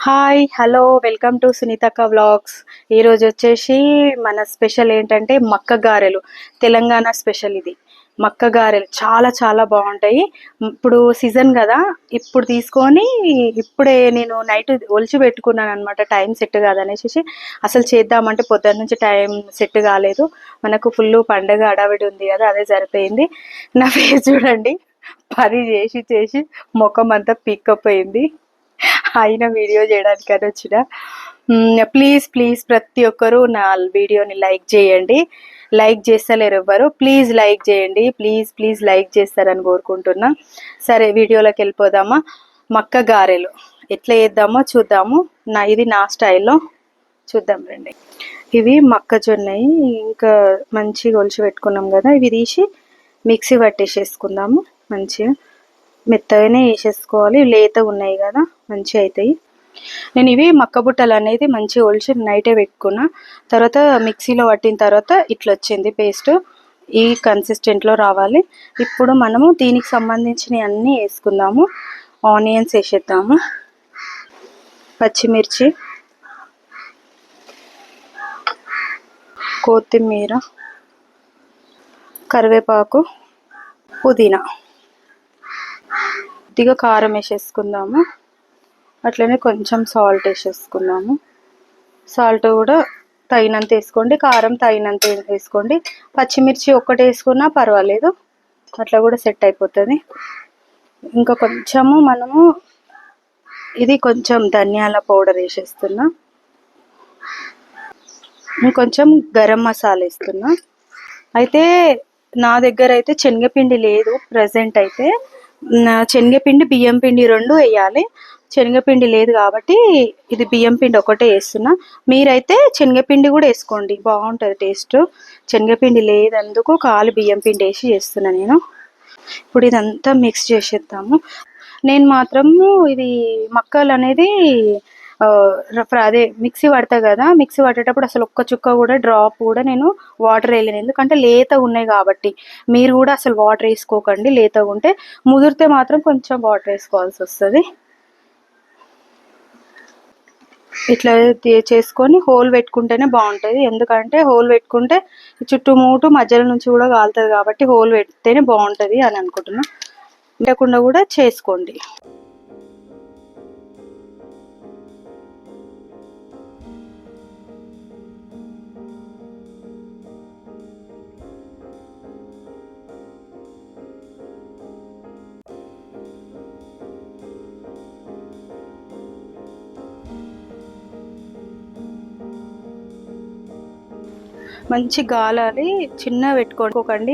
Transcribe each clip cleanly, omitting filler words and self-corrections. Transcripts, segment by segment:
Hi hello welcome to సునీతక్క vlogs. ఈరోజు వచ్చేసి మన స్పెషల్ ఏంటంటే మక్క గారెలు. తెలంగాణ స్పెషల్ ఇది. మక్క గారెలు చాలా చాలా బాగుంటాయి. ఇప్పుడు సీజన్ కదా, ఇప్పుడు తీసుకొని ఇప్పుడే నేను నైట్ ఒలిచి పెట్టుకున్నాను అనమాట. టైం సెట్ కాదనేసి అసలు చేద్దామంటే పొద్దున్న నుంచి టైం సెట్ కాలేదు. మనకు ఫుల్ పండగ అడావిడి ఉంది కదా, అదే సరిపోయింది. నా ఫేస్ చూడండి, పని చేసి చేసి ముఖం అంతా పీక్కపోయింది. అయినా వీడియో చేయడానికని వచ్చిన. ప్లీజ్ ప్లీజ్ ప్రతి ఒక్కరూ నా వీడియోని లైక్ చేయండి. లైక్ చేస్తలేరు ఎవ్వరు, ప్లీజ్ లైక్ చేయండి. ప్లీజ్ ప్లీజ్ లైక్ చేస్తారని కోరుకుంటున్నా. సరే వీడియోలోకి వెళ్ళిపోదామా. మక్క గారెలు ఎట్లా చేద్దామో చూద్దాము. ఇది నా స్టైల్లో చూద్దాం రండి. ఇవి మొక్కజొన్నయి, ఇంకా మంచిగా ఒలిచి పెట్టుకున్నాం కదా, ఇవి తీసి మిక్సీ పట్టేసేసుకుందాము. మంచిగా మెత్తగానే వేసేసుకోవాలి, లేత ఉన్నాయి కదా మంచిగా అవుతాయి. నేను ఇవి మక్క బుట్టలు అనేది మంచిగా ఒలిచి నైటే పెట్టుకున్నా. తర్వాత మిక్సీలో పట్టిన తర్వాత ఇట్లా వచ్చింది పేస్ట్. ఈ కన్సిస్టెంట్లో రావాలి. ఇప్పుడు మనము దీనికి సంబంధించినవి అన్నీ వేసుకుందాము. ఆనియన్స్ వేసేద్దాము, పచ్చిమిర్చి, కొత్తిమీర, కరివేపాకు, పుదీనా, కొద్దిగా కారం వేసేసుకుందాము. అట్లనే కొంచెం సాల్ట్ వేసేసుకుందాము. సాల్ట్ కూడా తగినంత వేసుకోండి, కారం తగినంత వేసుకోండి. పచ్చిమిర్చి ఒక్కటి వేసుకున్నా పర్వాలేదు, అట్లా కూడా సెట్ అయిపోతుంది. ఇంకా కొంచెము మనము ఇది కొంచెం ధనియాల పౌడర్ వేసేస్తున్నా. ఇంకొంచెం గరం మసాలా వేస్తున్నా. అయితే నా దగ్గర అయితే శనగపిండి లేదు ప్రజెంట్. అయితే శనగపిండి బియ్యం పిండి రెండు వేయాలి. శనగపిండి లేదు కాబట్టి ఇది బియ్యం పిండి ఒకటే వేస్తున్నా. మీరైతే శనగపిండి కూడా వేసుకోండి, బాగుంటుంది టేస్ట్. శనగపిండి లేదందుకు ఖాళీ బియ్యం పిండి వేసి చేస్తున్నా నేను. ఇప్పుడు ఇదంతా మిక్స్ చేసేద్దాము. నేను మాత్రము ఇది మక్కలు అనేది అదే మిక్సీ పడతా కదా, మిక్సీ పట్టేటప్పుడు అసలు ఒక్క చుక్క కూడా డ్రాప్ కూడా నేను వాటర్ వేయలేను. ఎందుకంటే లేతగా ఉన్నాయి కాబట్టి. మీరు కూడా అసలు వాటర్ వేసుకోకండి, లేతగా ఉంటే. ముదిరితే మాత్రం కొంచెం వాటర్ వేసుకోవాల్సి వస్తుంది. ఇట్లా చేసుకొని హోల్ పెట్టుకుంటేనే బాగుంటుంది. ఎందుకంటే హోల్ పెట్టుకుంటే చుట్టుముట్టు మధ్యలో నుంచి కూడా కాలుతుంది కాబట్టి హోల్ పెడితేనే బాగుంటుంది అని అనుకుంటున్నా. లేకుండా కూడా చేసుకోండి. మంచి గాలాలి. చిన్నగా పెట్టుకోకండి,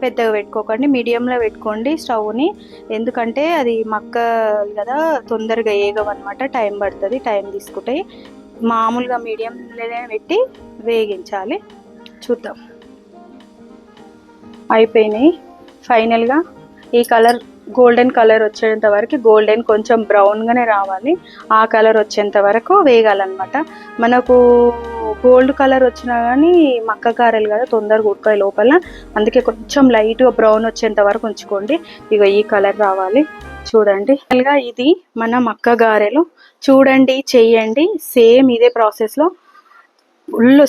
పెద్దగా పెట్టుకోకండి, మీడియంలో పెట్టుకోండి స్టవ్ని. ఎందుకంటే అది మక్క కదా, తొందరగా వేగవన్నమాట, టైం పడుతుంది, టైం తీసుకుంటాయి. మామూలుగా మీడియంలోనే పెట్టి వేగించాలి. చూద్దాం. అయిపోయినాయి. ఫైనల్గా ఈ కలర్ గోల్డెన్ కలర్ వచ్చేంత వరకు, గోల్డెన్ కొంచెం బ్రౌన్గానే రావాలి, ఆ కలర్ వచ్చేంత వరకు వేగాలన్నమాట. మనకు గోల్డ్ కలర్ వచ్చినా కానీ మక్క గారెలు కదా తొందరగా ఉడకాయి లోపల, అందుకే కొంచెం లైట్గా బ్రౌన్ వచ్చేంత వరకు ఉంచుకోండి. ఇక ఈ కలర్ రావాలి చూడండి. ఇది మన మక్క గారెలు. చూడండి, చెయ్యండి. సేమ్ ఇదే ప్రాసెస్లో ఫుల్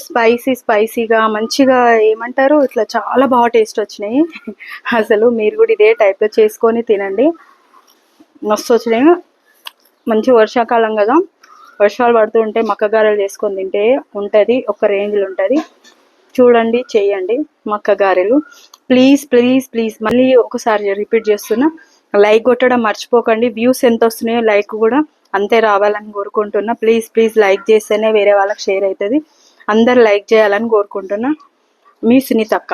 స్పైసీగా మంచిగా ఏమంటారు, ఇట్లా చాలా బాగా టేస్ట్ వచ్చినాయి. అసలు మీరు కూడా ఇదే టైప్లో చేసుకొని తినండి, మస్తు వచ్చినాయి. మంచి వర్షాకాలం కదా, వర్షాలు పడుతూ ఉంటే మక్క గారెలు చేసుకొని తింటే ఉంటుంది, ఒక రేంజ్లో ఉంటుంది. చూడండి, చేయండి మక్క గారెలు. ప్లీజ్ ప్లీజ్ ప్లీజ్ మళ్ళీ ఒకసారి రిపీట్ చేస్తున్నా, లైక్ కొట్టడం మర్చిపోకండి. వ్యూస్ ఎంత వస్తున్నాయో లైక్ కూడా అంతే రావాలని కోరుకుంటున్నా. ప్లీజ్ ప్లీజ్ లైక్ చేస్తేనే వేరే వాళ్ళకి షేర్ అవుతుంది. అందరు లైక్ చేయాలని కోరుకుంటున్నా. మీ సునీతక్క.